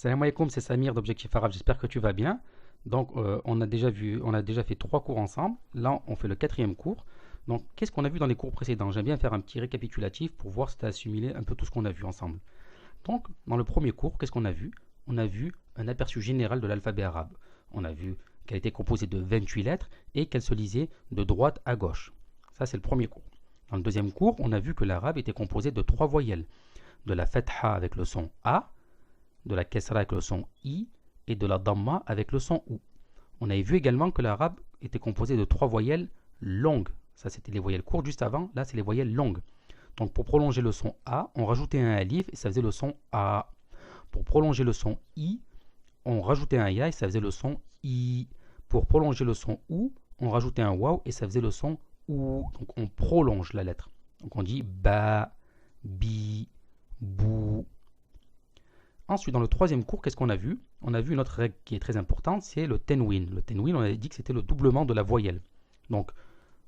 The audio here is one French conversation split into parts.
Salam alaikum, c'est Samir d'Objectif Arabe, j'espère que tu vas bien. Donc on a déjà fait 3 cours ensemble. Là, on fait le 4e cours. Donc, qu'est-ce qu'on a vu dans les cours précédents? J'aime bien faire un petit récapitulatif pour voir si tu as assimilé un peu tout ce qu'on a vu ensemble. Donc, dans le premier cours, qu'est-ce qu'on a vu? On a vu un aperçu général de l'alphabet arabe. On a vu qu'elle était composée de 28 lettres et qu'elle se lisait de droite à gauche. Ça, c'est le premier cours. Dans le deuxième cours, on a vu que l'arabe était composé de 3 voyelles. De la fatha avec le son A, de la kesra avec le son I et de la damma avec le son OU. On avait vu également que l'arabe était composé de 3 voyelles longues. Ça, c'était les voyelles courtes juste avant. Là, c'est les voyelles longues. Donc, pour prolonger le son A, on rajoutait un alif et ça faisait le son A. Pour prolonger le son I, on rajoutait un ya et ça faisait le son I. Pour prolonger le son OU, on rajoutait un waw et ça faisait le son OU. Donc, on prolonge la lettre. Donc, on dit ba, bi, bou. Ensuite, dans le troisième cours, qu'est-ce qu'on a vu? On a vu une autre règle qui est très importante, c'est le tenwin. Le tenwin, on avait dit que c'était le doublement de la voyelle. Donc,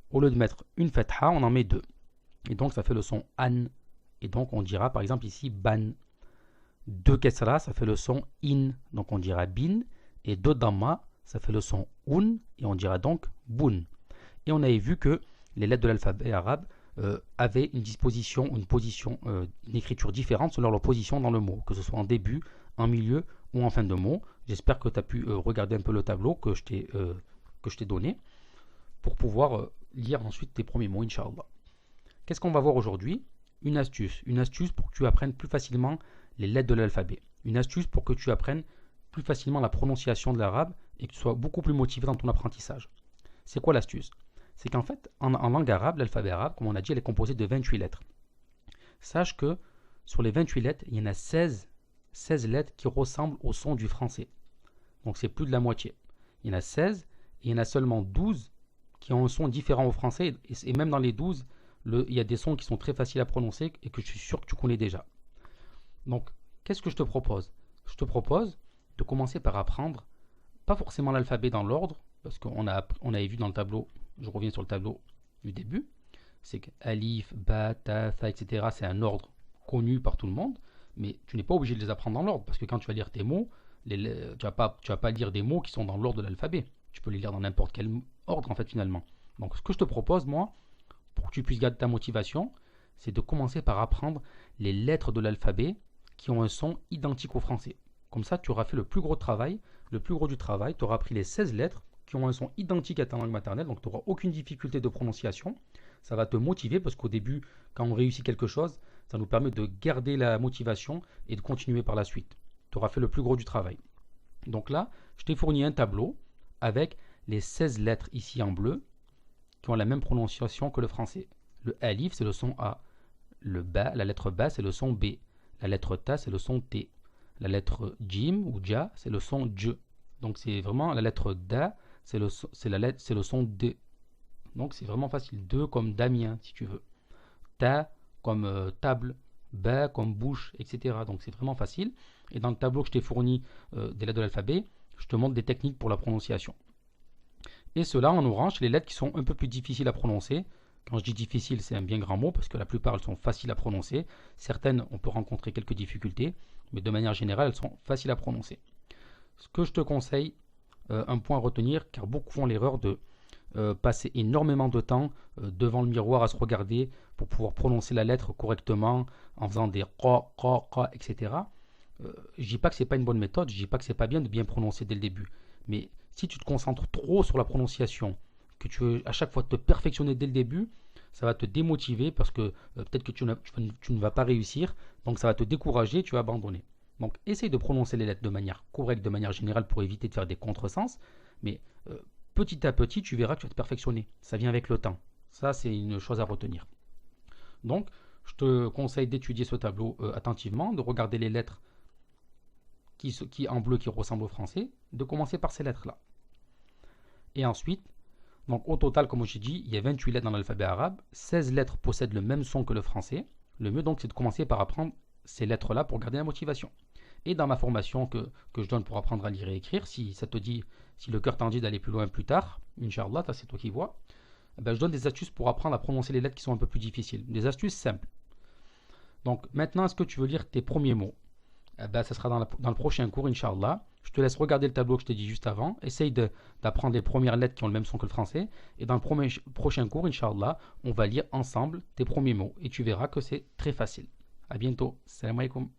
au lieu de mettre une fatha, on en met 2. Et donc, ça fait le son an. Et donc, on dira par exemple ici ban. 2 kesra, ça fait le son in. Donc, on dira bin. Et 2 damma, ça fait le son un. Et on dira donc bun. Et on avait vu que les lettres de l'alphabet arabe avaient une disposition, une position, une écriture différente selon leur position dans le mot, que ce soit en début, en milieu ou en fin de mot. J'espère que tu as pu regarder un peu le tableau que je t'ai donné pour pouvoir lire ensuite tes premiers mots, Inch'Allah. Qu'est-ce qu'on va voir aujourd'hui? Une astuce pour que tu apprennes plus facilement les lettres de l'alphabet. Une astuce pour que tu apprennes plus facilement la prononciation de l'arabe et que tu sois beaucoup plus motivé dans ton apprentissage. C'est quoi l'astuce? C'est qu'en fait, en langue arabe, l'alphabet arabe, comme on a dit, elle est composée de 28 lettres. Sache que sur les 28 lettres, il y en a 16 lettres qui ressemblent au son du français. Donc c'est plus de la moitié. Il y en a 16 et il y en a seulement 12 qui ont un son différent au français. Et même dans les 12, il y a des sons qui sont très faciles à prononcer et que je suis sûr que tu connais déjà. Donc, qu'est-ce que je te propose? Je te propose de commencer par apprendre, pas forcément l'alphabet dans l'ordre, parce qu'on avait vu dans le tableau, je reviens sur le tableau du début, c'est que alif, ba, ta, tha, etc. c'est un ordre connu par tout le monde, mais tu n'es pas obligé de les apprendre dans l'ordre, parce que quand tu vas lire tes mots, tu vas pas lire des mots qui sont dans l'ordre de l'alphabet. Tu peux les lire dans n'importe quel ordre, en fait, finalement. Donc, ce que je te propose, moi, pour que tu puisses garder ta motivation, c'est de commencer par apprendre les lettres de l'alphabet qui ont un son identique au français. Comme ça, tu auras fait le plus gros du travail, tu auras appris les 16 lettres qui ont un son identique à ta langue maternelle, donc tu n'auras aucune difficulté de prononciation. Ça va te motiver parce qu'au début, quand on réussit quelque chose, ça nous permet de garder la motivation et de continuer par la suite. Tu auras fait le plus gros du travail. Donc là, je t'ai fourni un tableau avec les 16 lettres ici en bleu qui ont la même prononciation que le français. Le alif, c'est le son A. La lettre ba, c'est le son B. La lettre ta, c'est le son T. La lettre jim ou ja, c'est le son j. Donc c'est vraiment la lettre da, c'est le son D. Donc c'est vraiment facile. 2 comme Damien, si tu veux. Ta comme table, ba comme bouche, etc. Donc c'est vraiment facile. Et dans le tableau que je t'ai fourni des lettres de l'alphabet, je te montre des techniques pour la prononciation. Et cela en orange, c'est les lettres qui sont un peu plus difficiles à prononcer. Quand je dis difficile, c'est un bien grand mot parce que la plupart elles sont faciles à prononcer. Certaines, on peut rencontrer quelques difficultés, mais de manière générale, elles sont faciles à prononcer. Ce que je te conseille, un point à retenir, car beaucoup font l'erreur de passer énormément de temps devant le miroir à se regarder pour pouvoir prononcer la lettre correctement en faisant des qa, etc. Je dis pas que c'est pas une bonne méthode, je dis pas que c'est pas bien de bien prononcer dès le début, mais si tu te concentres trop sur la prononciation, que tu veux à chaque fois te perfectionner dès le début, ça va te démotiver parce que peut-être que tu ne vas pas réussir, donc ça va te décourager, tu vas abandonner. Donc essaye de prononcer les lettres de manière correcte, de manière générale pour éviter de faire des contresens, mais petit à petit tu verras que tu vas te perfectionner, ça vient avec le temps. Ça c'est une chose à retenir. Donc je te conseille d'étudier ce tableau attentivement, de regarder les lettres qui en bleu qui ressemblent au français, de commencer par ces lettres là. Et ensuite, donc au total, comme j'ai dit, il y a 28 lettres dans l'alphabet arabe. 16 lettres possèdent le même son que le français. Le mieux donc, c'est de commencer par apprendre ces lettres-là pour garder la motivation. Et dans ma formation que je donne pour apprendre à lire et écrire, si ça te dit, si le cœur t'en dit d'aller plus loin plus tard, Inch'Allah, c'est toi qui vois, je donne des astuces pour apprendre à prononcer les lettres qui sont un peu plus difficiles. Des astuces simples. Donc maintenant, est-ce que tu veux lire tes premiers mots? Ça sera dans le prochain cours, Inch'Allah. Je te laisse regarder le tableau que je t'ai dit juste avant. Essaye d'apprendre les premières lettres qui ont le même son que le français. Et dans le prochain cours, Inch'Allah, on va lire ensemble tes premiers mots. Et tu verras que c'est très facile. À bientôt. Salam alaikum.